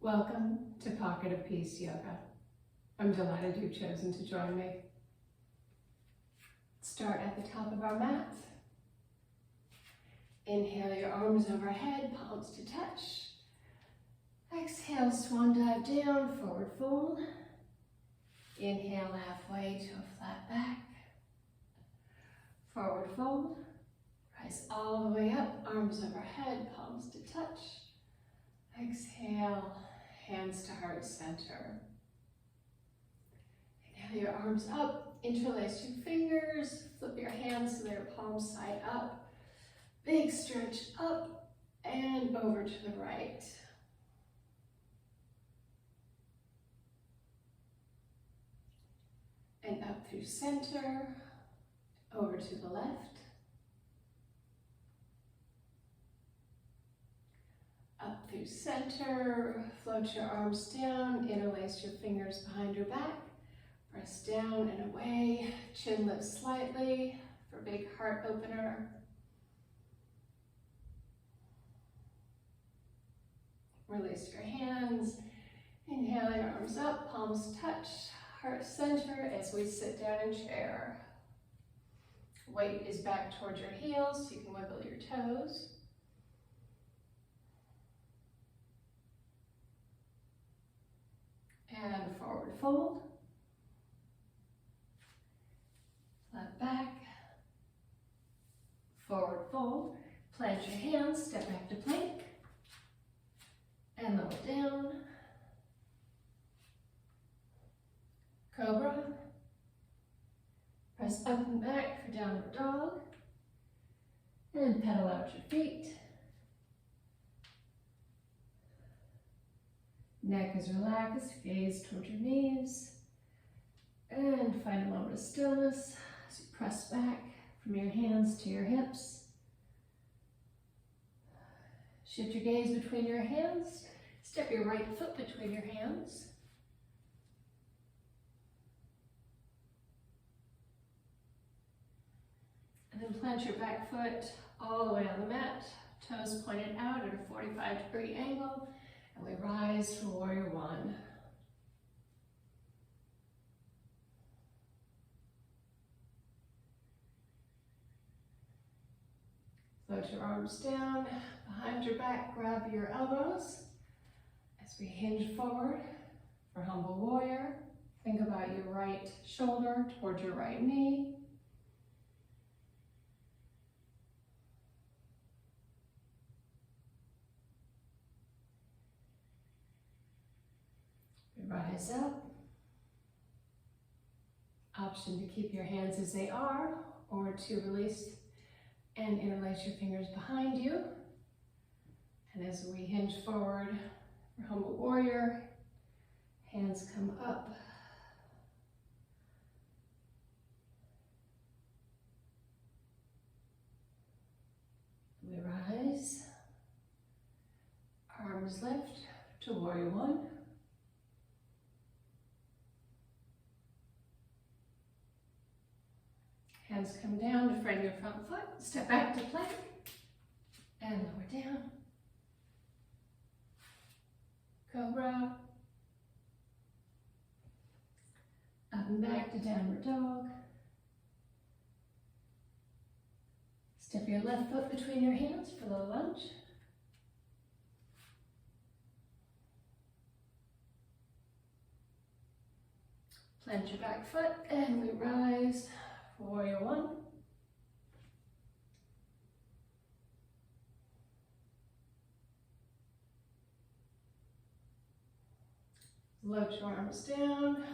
Welcome to Pocket of Peace Yoga. I'm delighted you've chosen to join me. Start at the top of our mat. Inhale your arms overhead, palms to touch. Exhale, swan dive down, forward fold. Inhale halfway to a flat back. Forward fold. Rise all the way up, arms overhead, palms to touch. Exhale, hands to heart center. Inhale your arms up, interlace your fingers, flip your hands so they're palms side up. Big stretch up and over to the right. And up through center, over to the left. Up through center, float your arms down, interlace your fingers behind your back. Press down and away, chin lifts slightly for big heart opener. Release your hands. Inhale your arms up, palms touch, heart center as we sit down in chair. Weight is back towards your heels, so you can wiggle your toes. And forward fold. Flat back. Forward fold. Plant your hands, step back to plank. And lower down. Cobra. Press up and back for downward dog. And pedal out your feet. Neck is relaxed, gaze towards your knees. And find a moment of stillness as you press back from your hands to your hips. Shift your gaze between your hands. Step your right foot between your hands. And then plant your back foot all the way on the mat, toes pointed out at a 45-degree angle. And we rise for Warrior One. Float your arms down, behind your back, grab your elbows. As we hinge forward for Humble Warrior, think about your right shoulder towards your right knee. Rise up. Option to keep your hands as they are or to release and interlace your fingers behind you. And as we hinge forward for Humble Warrior, hands come up. We rise. Arms lift to Warrior One. Hands come down to frame your front foot, step back to plank, and lower down. Cobra. Up and back to downward dog. Step your left foot between your hands for low lunge. Plant your back foot and we rise. Warrior One. Float your arms down.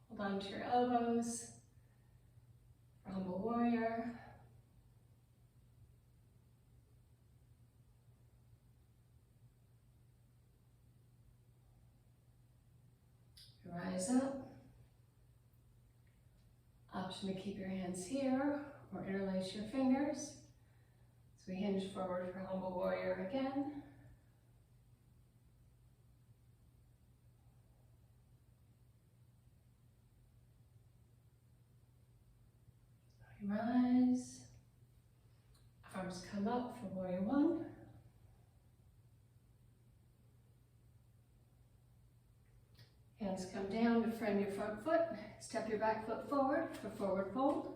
Hold on to your elbows. For Humble Warrior. Rise up. Option to keep your hands here or interlace your fingers. So we hinge forward for Humble Warrior again. Rise. Arms come up for Warrior One. Hands come down to frame your front foot. Step your back foot forward for forward fold.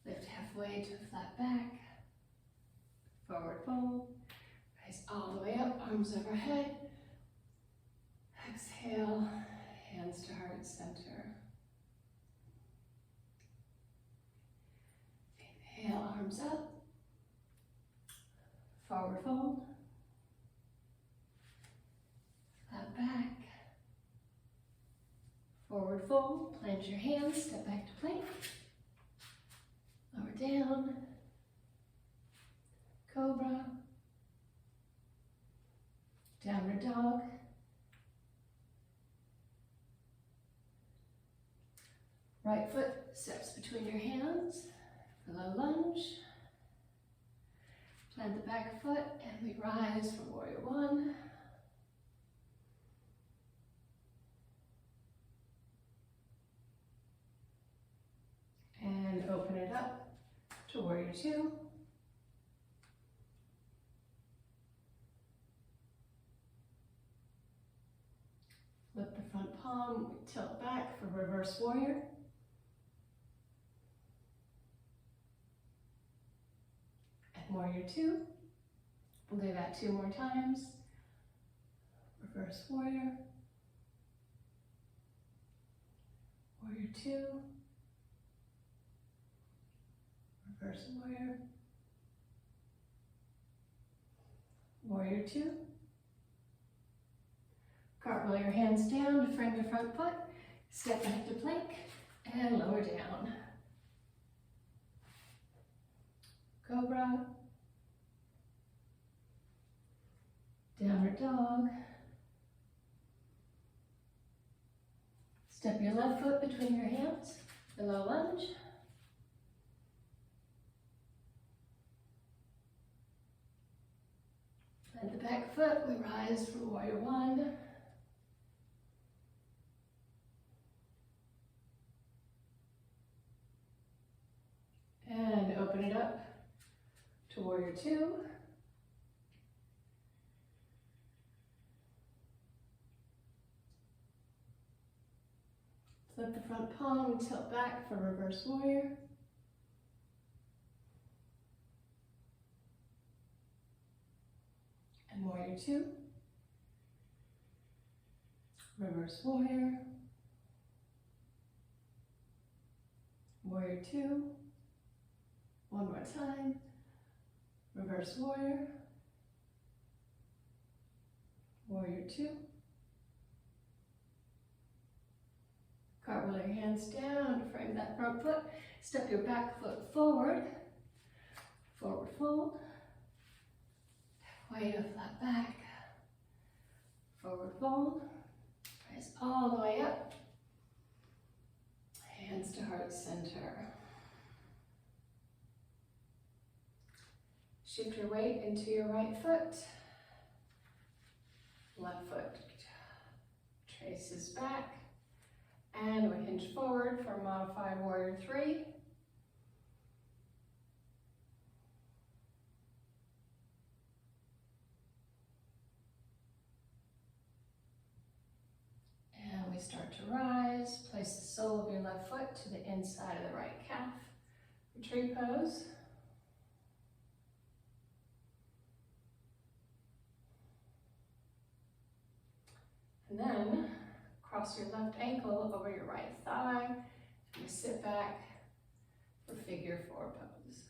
Lift halfway to a flat back. Forward fold. Rise all the way up, arms overhead. Exhale, hands to heart center. Inhale, arms up. Forward fold. Flat back. Forward fold. Plant your hands. Step back to plank. Lower down. Cobra. Downward dog. Right foot steps between your hands for low lunge. Plant the back foot and we rise for warrior one. And open it up to warrior two. Flip the front palm, tilt back for reverse warrior. And warrior two. We'll do that 2 more times. Reverse warrior. Warrior two. Reverse warrior. Warrior two. Cartwheel your hands down to frame your front foot. Step back to plank and lower down. Cobra. Downward dog. Step your left foot between your hands for low lunge. Plant the back foot, we rise for warrior one. And open it up to warrior two. Flip the front palm and tilt back for reverse warrior. And warrior two. Reverse warrior. Warrior two. One more time. Reverse warrior. Warrior two. Cartwheel your hands down to frame that front foot. Step your back foot forward. Forward fold. Halfway to flat back. Forward fold. Rise all the way up. Hands to heart center. Shift your weight into your right foot. Left foot traces back. And we hinge forward for modified warrior three. And we start to rise. Place the sole of your left foot to the inside of the right calf for tree pose. And then cross your left ankle over your right thigh and you sit back for figure four pose.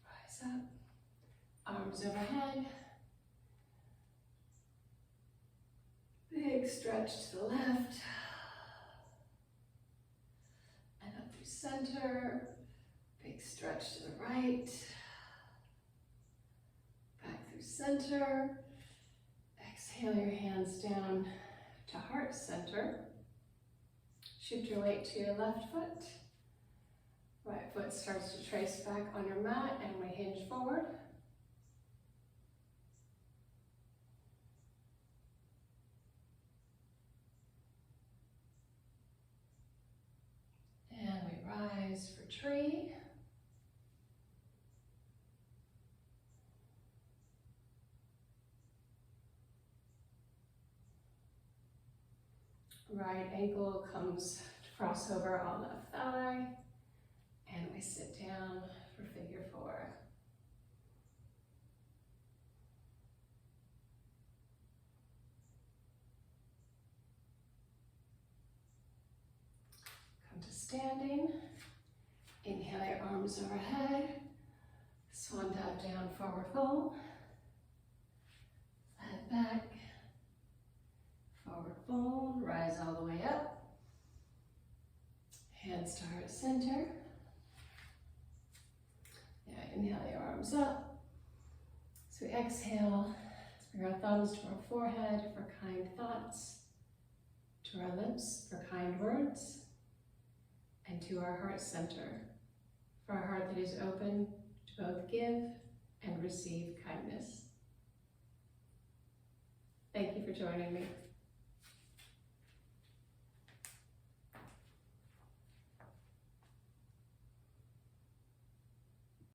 Rise up, arms overhead. Big stretch to the left. And up through center. Big stretch to the right, back through center. Exhale your hands down to heart center. Shift your weight to your left foot. Right foot starts to trace back on your mat and we hinge forward. Right ankle comes to cross over on left thigh. And we sit down for figure 4. Come to standing. Inhale your arms overhead. Swan dive down, forward fold. Head back. Forward fold. Rise all the way up. Hands to heart center. Now inhale your arms up. So we exhale. Bring our thumbs to our forehead for kind thoughts. To our lips for kind words. And to our heart center for a heart that is open to both give and receive kindness. Thank you for joining me.